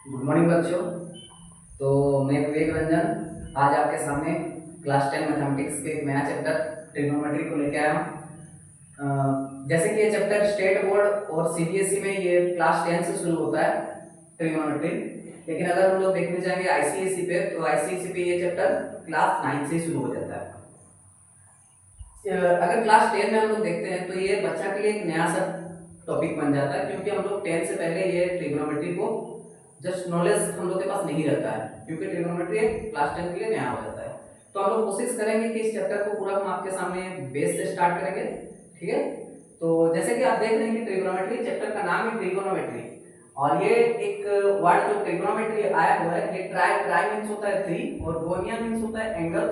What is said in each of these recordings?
Good morning बच्चों। तो मैं विवेक रंजन आज आपके सामने क्लास 10 मैथमेटिक्स के एक नया चैप्टर ट्रिग्नोमेट्री को लेकर आया हूँ। जैसे कि ये चैप्टर स्टेट बोर्ड और सीबीएसई में ये क्लास 10 से शुरू होता है ट्रिग्नोमेट्री, लेकिन अगर हम लोग देखने जाएंगे आईसीएसई पे तो आईसीएसई पे ये चैप्टर क्लास 9 से शुरू हो जाता है। अगर क्लास 10 में हम लोग देखते हैं तो ये बच्चा के लिए एक नया सा टॉपिक बन जाता है, क्योंकि हम लोग 10 से पहले ये ट्रिग्नोमेट्री को जस्ट नॉलेज हम लोग के पास नहीं रहता है, क्योंकि ट्रिग्नोमेट्री क्लास 10 के लिए नया हो जाता है। तो हम लोग कोशिश करेंगे कि इस चैप्टर को पूरा हम आपके सामने बेस से स्टार्ट करेंगे, ठीक है। तो जैसे कि आप देख रहे हैं कि ट्रिग्नोमेट्री चैप्टर का नाम है ट्रिग्नोमेट्री, और ये एक वर्ड जो ट्रिग्नोमेट्री आया हुआ है, ये ट्राई मींस होता है 3 और गोनिया मींस होता है एंगल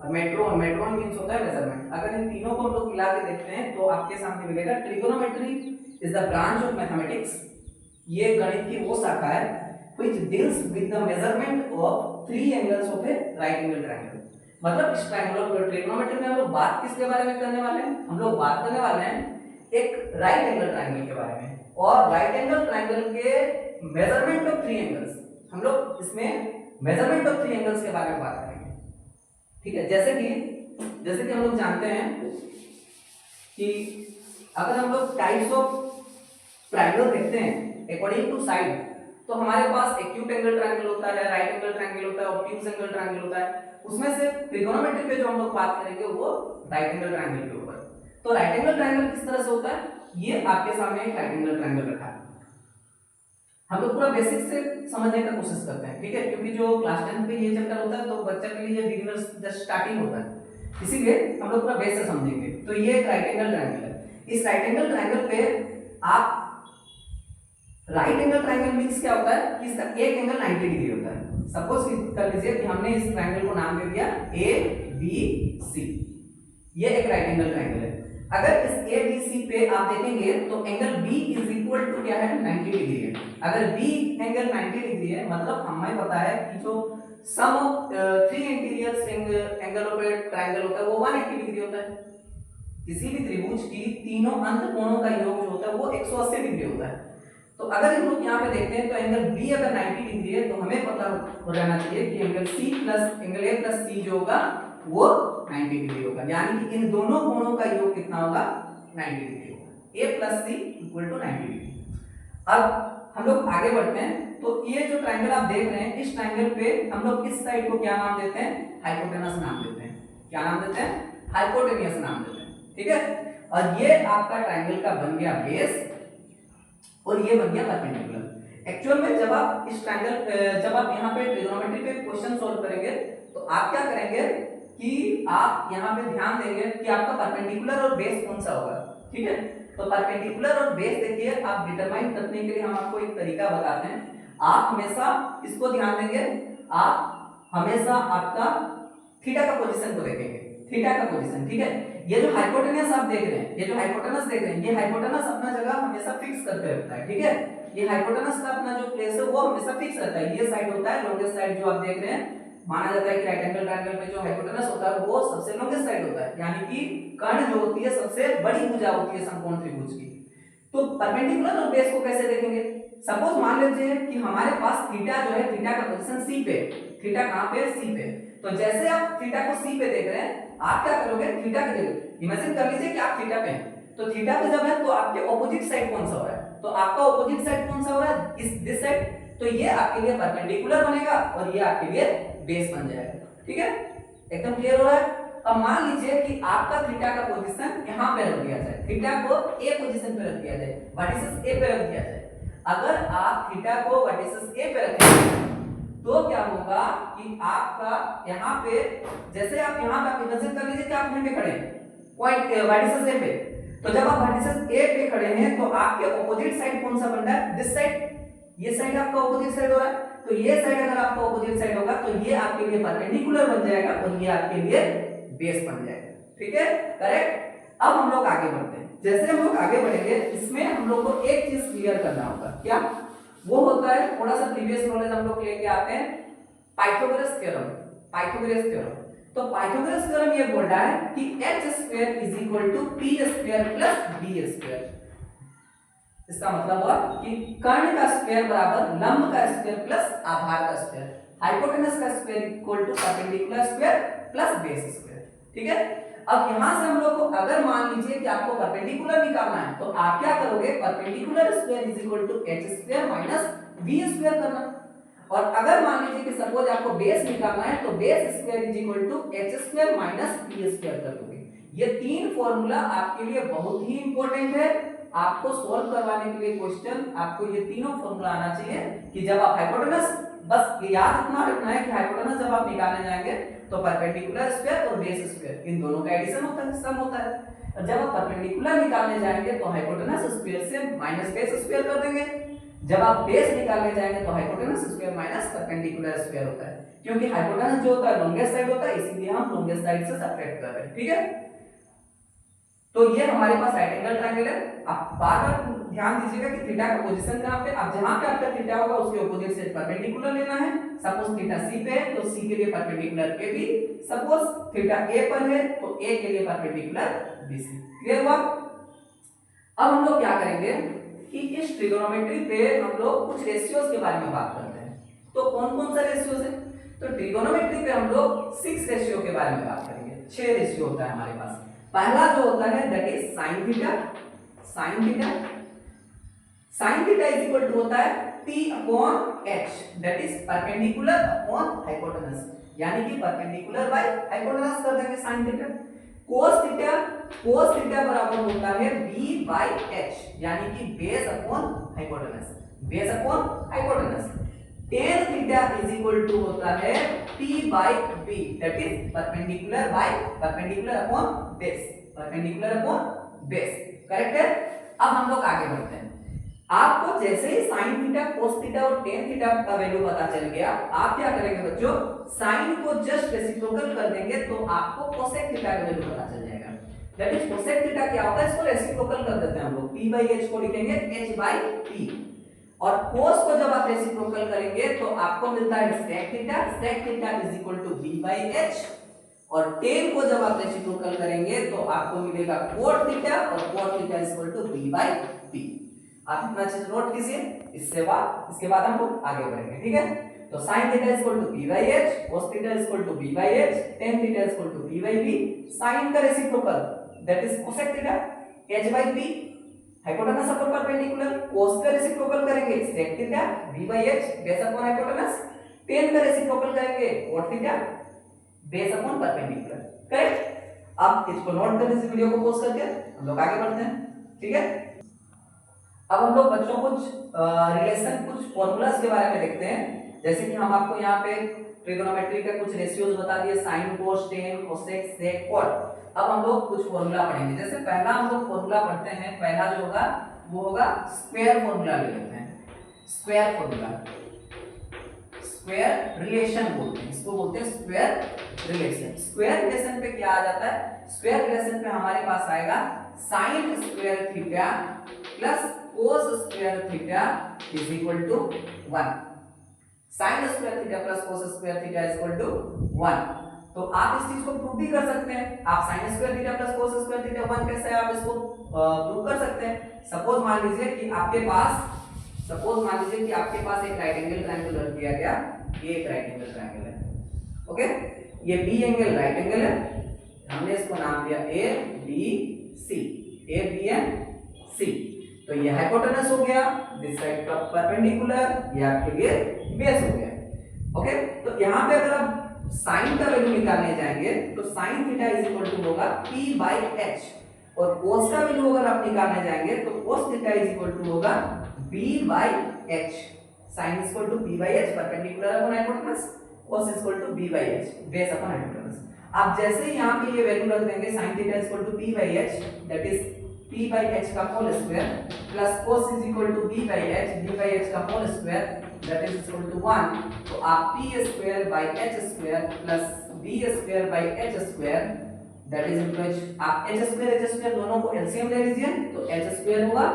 और मेट्रोन मींस होता है मेजरमेंट। अगर इन तीनों को हम लोग मिला के देखते हैं तो आपके सामने मिलेगा trigonometry is the branch of mathematics. ये गणित की वो शाखा है which deals with the measurement of three angles of a right angle triangle। मतलब इस ट्रिगोनोमेट्री में हम लोग बात किसके बारे में करने वाले हैं? हम लोग बात करने वाले हैं एक राइट एंगल ट्राइंगल के बारे में, और राइट एंगल ट्राइंगल के मेजरमेंट ऑफ थ्री एंगल्स। हम लोग इसमें मेजरमेंट ऑफ थ्री एंगल्स के बारे में बात करेंगे, ठीक है। जैसे कि हम लोग जानते हैं कि अगर हम लोग टाइप्स ऑफ ट्राइंगल देखते हैं अकॉर्डिंग टू साइड, तो हमारे पास एक्यूट एंगल ट्रायंगल होता है, राइट एंगल ट्रायंगल होता है, ऑब्ट्यूज एंगल ट्रायंगल होता है। उसमें से ट्रिगोनोमेट्री पे जो हम लोग बात करेंगे वो राइट एंगल ट्रायंगल के ऊपर। तो राइट एंगल ट्रायंगल किस तरह से होता है, ये आपके सामने एक राइट एंगल ट्रायंगल रखा है। हम लोग पूरा बेसिक से समझने का कोशिश करते हैं, ठीक है, क्योंकि जो क्लास 10 पे ये चैप्टर होता है तो बच्चा के लिए ये बिगिनर्स जस्ट स्टार्टिंग होता है, इसीलिए हम लोग पूरा बेस से समझेंगे। तो ये एक राइट एंगल ट्रायंगल है। इस राइट एंगल ट्रायंगल पे आप राइट एंगल ट्रायंगल मींस क्या होता है कि इसका एक एंगल 90 डिग्री होता है। सपोज कर लीजिए कि हमने इस ट्रायंगल को नाम दे दिया ए बी सी, ये एक राइट एंगल ट्रायंगल है। अगर इस ए बी सी पे आप देखेंगे तो angle B is equal to क्या है, 90 डिग्री है। अगर बी एंगल 90 डिग्री है मतलब हमें पता है कि जो sum of three interior angle of a triangle होता है वो 180 डिग्री होता है। किसी भी त्रिभुज की तीनों अंत कोणों का योग जो होता है वो 180 डिग्री होता है। तो अगर हम लोग यहाँ पे देखते हैं तो एंगल बी अगर 90 डिग्री है तो हमें पता हो रहना चाहिए कि angle c plus angle a plus c जो होगा वो 90 डिग्री होगा, यानी कि इन दोनों कोणों का योग कितना होगा, 90 डिग्री होगा। A plus c equal to 90 degree. अब हम लोग आगे बढ़ते हैं। तो ये जो ट्रायंगल आप देख रहे हैं, इस ट्रायंगल पे हम लोग इस साइड को क्या नाम देते हैं, हाइपोटेनस नाम देते हैं। क्या नाम देते हैं, हाइपोटेनियस नाम देते हैं, ठीक है। और ये आपका ट्रायंगल का बन गया बेस और ये बन गया परपेंडिकुलर। एक्चुअल में जब आप इस ट्रायंगल जब आप यहाँ पे ट्रिगोनोमेट्री पे क्वेश्चन सॉल्व करेंगे तो आप क्या करेंगे कि आप यहाँ पे ध्यान देंगे कि आपका परपेंडिकुलर और बेस कौन सा होगा, ठीक है। तो परपेंडिकुलर और बेस देखिए आप डिटरमाइन करने के लिए हम आपको एक तरीका बताते हैं। आप हमेशा इसको ध्यान देंगे, आप हमेशा आपका थीटा का पोजीशन को देखेंगे, थीटा का पोजीशन, ठीक है। ये जो हाइपोटेनस आप देख रहे हैं, ये जो हाइपोटेनस देख रहे हैं, ये हाइपोटेनस अपना जगह हमेशा फिक्स करके रखता है, ठीक है। ये हाइपोटेनस का अपना जो प्लेस है वो हमेशा फिक्स रहता है। ये साइड होता है लॉन्गेस्ट साइड जो आप देख रहे हैं, माना जाता है कि राइट एंगल ट्रायंगल में जो हाइपोटेनस होता है वो सबसे लॉन्गेस्ट साइड होता है, यानी कि कर्ण जो होती है सबसे बड़ी भुजा होती है समकोण त्रिभुज की। तो परपेंडिकुलर और बेस को कैसे देखेंगे, सपोज मान लीजिए कि हमारे पास थीटा जो है, थीटा का पोजीशन सी पे, थीटा कहां पे, सी पे। तो जैसे आप थीटा को सी पे देख रहे हैं, आप क्या करोगे, थीटा की जगह इमेजिन कर लीजिए कि आप थीटा पे हैं, तो थीटा पे जब है तो आपके ऑपोजिट साइड कौन सा हो रहा है, तो आपका ऑपोजिट साइड कौन सा हो रहा है, इस दिस साइड। तो ये आपके लिए परपेंडिकुलर बनेगा और ये आपके लिए बेस बन जाएगा, ठीक है। एकदम क्लियर हो रहा है। अब मान लीजिए कि आपका थीटा का पोजीशन यहां पे रख दिया जाए, थीटा को ए पोजीशन पे रख दिया जाए, वर्टिसेस ए पे रख दिया जाए। अगर आप थीटा को वर्टिसेस ए पे रखेंगे तो क्या होगा कि आपका यहाँ पे, जैसे आप यहाँ पे इमेजिन कर लीजिए कि आप यहीं पे खड़े हैं पॉइंट वर्टिसेस ए पे, तो जब आप वर्टिसेस ए पे खड़े हैं तो आपके ऑपोजिट साइड कौन सा बन रहा है, दिस साइड। ये साइड आपका ऑपोजिट साइड हो रहा है, तो ये साइड अगर आपका ऑपोजिट साइड होगा तो ये आपके लिए परपेंडिकुलर बन जाएगा और ये आपके लिए बेस बन जाएगा, ठीक है, करेक्ट। अब हम लोग आगे बढ़ते हैं। जैसे हम लोग आगे बढ़ेंगे इसमें हम लोग को एक चीज क्लियर करना होगा, क्या वो होता है, थोड़ा सा प्रीवियस नॉलेज हम लोग लेके आते हैं, पाइथागोरस थ्योरम। पाइथागोरस थ्योरम, तो पाइथागोरस थ्योरम ये बोल रहा है कि h² = p² + b²। इसका मतलब हुआ कि कर्ण का स्क्वायर बराबर लंब का स्क्वायर प्लस आधार का स्क्वायर, हाइपोटेनस का square equal to perpendicular square plus base square. ठीक है, अब यहां से हम लोग को अगर मान लीजिए कि आपको परपेंडिकुलर निकालना है तो आप क्या करोगे, perpendicular square is equal to h square minus b square करना। और अगर मान लीजिए कि सपोज आपको बेस निकालना है तो base square is equal to h square minus b square कर दोगे। ये तीन फॉर्मूला आपके लिए बहुत ही इंपॉर्टेंट है, आपको सोल्व करवाने के लिए क्वेश्चन आपको ये तीनों फॉर्मूला आना चाहिए कि जब आप हाइपोटेनस, बस ये याद इतना रखना है कि हाइपोटेनस जब आप निकालने जाएंगे तो परपेंडिकुलर स्क्वायर और बेस स्क्वायर इन दोनों का एडिशन होता है, सम होता है। और जब आप परपेंडिकुलर निकालने जाएंगे तो हाइपोटेनस स्क्वायर से माइनस बेस स्क्वायर कर देंगे, जब आप बेस निकालने जाएंगे तो hypotenuse square minus perpendicular square होता है, क्योंकि हाइपोटेनस जो होता है लॉन्गेस्ट साइड होता है, इसीलिए हम लॉन्गेस्ट साइड से सब्ट्रैक्ट कर रहे हैं। ठीक है, तो ये हमारे पास राइट एंगल ट्रायंगल है। आप बार बार ध्यान दीजिएगा कि थीटा का पोजीशन कहां पे, अब जहां पे आपका थीटा होगा उसके ऑपोजिट से परपेंडिकुलर लेना है। सपोज थीटा सी पे है तो सी के लिए perpendicular A B, suppose theta A पर है तो ए के लिए परपेंडिकुलर बी सी। क्लियर हुआ? अब हम लोग क्या करेंगे कि इस ट्रिगोनोमेट्री पे हम लोग कुछ रेशियोज के बारे में बात करते हैं। तो कौन कौन सा रेशियोज है, तो ट्रिगोनोमेट्री पे हम लोग 6 रेशियो के बारे में बात करेंगे। 6 रेशियो होता है हमारे पास। पहला जो होता है that is sine theta. Sine theta, sine theta is equal to होता है p upon h, that is perpendicular upon hypotenuse, यानी कि परपेंडिकुलर बाय हाइपोटेनस कर देंगे sine theta. cos theta, cos theta बराबर होता है b बाय h, यानी कि base upon hypotenuse, base upon hypotenuse. tan theta is equal to होता है p by b, that is perpendicular by perpendicular upon base, perpendicular upon base. Correct है? अब हम लोग आगे बढ़ते हैं। आपको जैसे ही sin थीटा, cos थीटा और tan थीटा का वैल्यू पता चल गया, आप क्या करेंगे बच्चों, sin को जस्ट रेसिप्रोकल कर देंगे तो आपको cosec थीटा का वैल्यू पता चल जाएगा। दैट इज cosec थीटा क्या होता है, इसको रेसिप्रोकल कर देते हैं हम लोग, p बाय h को लिखेंगे h बाय p, और cos को जब आप रेसिप्रोकल करेंगे तो आपको मिलता है sec theta, sec theta is equal to b by h, और tan को जब आप रेसिप्रोकल करेंगे तो आपको मिलेगा cot थीटा, और cot theta is equal to b by p। आप इतना चीज नोट कीजिए, इसके बाद हम लोग आगे बढ़ेंगे। ठीक है, तो sin theta is equal to b by h, cos theta is equal to b by h, tan theta is equal to b by p, sin का reciprocal that is cosec theta h by p, hypotenuse upon perpendicular, cos का reciprocal करेंगे sec theta b by h base upon hypotenuse, tan का reciprocal करेंगे cot theta base upon perpendicular. Correct? अब इसको note कर लीजिए, video को pause करके हम लोग आगे बढ़ते हैं। ठीक है, अब हम लोग बच्चों कुछ रिलेशन, कुछ फॉर्मूलाज के बारे में देखते हैं। जैसे कि हम आपको यहाँ पे ट्रिगोनोमेट्री के कुछ रेशियोज बता दिए, साइन, कोस, टेन, कोसेक, सेक, कॉट। अब हम लोग कुछ फॉर्मूला पढ़ेंगे। जैसे पहला हम लोग फॉर्मूला पढ़ते हैं, पहला जो होगा वो होगा स्क्वायर फॉर्मूला ले लेते हैं। स्क्वायर फॉर्मूला, स्क्वायर रिलेशन बोलते हैं इसको, बोलते हैं स्क्वायर रिलेशन। स्क्वायर रिलेशन पे क्या आ जाता है, स्क्वायर रिलेशन पे हमारे पास आएगा sine square theta plus cos square theta is equal to 1। sin square theta plus cos square theta is equal to 1। तो आप इस चीज को प्रूव भी कर सकते हैं। आप sin square theta plus cos square theta 1 कैसे आप इसको प्रूव कर सकते हैं। सपोज मान लीजिए कि आपके पास एक राइट एंगल ट्रायंगल रख दिया गया, ये एक राइट एंगल ट्रायंगल है। ओके, ये बी एंगल राइट एंगल है, हमने इसको नाम दिया a b c, a b and c. तो ये हाइपोटेनस हो गया, दिस साइड का परपेंडिकुलर, ये आपके लिए बेस हो गया। ओके, तो यहाँ पे अगर आप साइन का वैल्यू निकालने जाएंगे तो sine theta is equal to होगा p बाय h, और cos का वैल्यू अगर आप निकालने जाएंगे तो cos theta is equal to होगा b by h। Sine is equal to b by h perpendicular upon hypotenuse, cos is equal to b by h base upon hypotenuse. आप जैसे ही यहाँ पे ये वैल्यू रख देंगे sine theta is equal to p by h, that is p by h का whole square plus cos is equal to b by h का whole square that is equal to 1। तो आप p square by h square plus b square by h square that is equal, आप h square दोनों को LCM ले लीजिए तो h square होगा,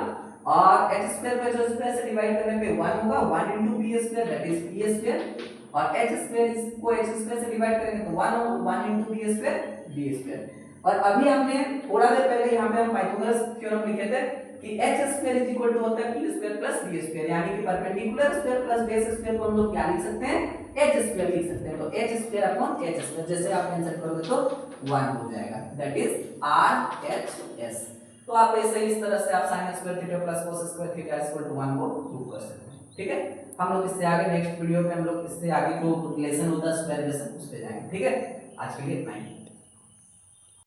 और h स्क्वायर को h स्क्वायर से डिवाइड करने पे 1 होगा, 1 into b square that is p square, और h स्क्वायर को h स्क्वायर से डिवाइड करेंगे तो 1 होगा, 1 into b square b square. और अभी हमने थोड़ा देर पहले यहाँ पे हम पाइथागोरस थ्योरम लिखे थे कि H square is equal to होता है P square plus B square, यानी कि perpendicular square plus base square को हम लोग क्या लिख सकते हैं, एच स्क्वायर लिख सकते हैं। तो H square upon H square, जैसे आप आंसर करोगे तो 1 हो जाएगा, that is R H S. तो आप ऐसे इस तरह से आप sin square theta plus cos square theta equal to 1 को प्रूव कर सकते हैं। ठीक है, हम लोग इससे आगे नेक्स्ट वीडियो में हम लोग इससे आगे जो रिलेशन होता है स्क्वायर रिलेशन उस पे जाएंगे। ठीक है, आज के लिए इतना ही।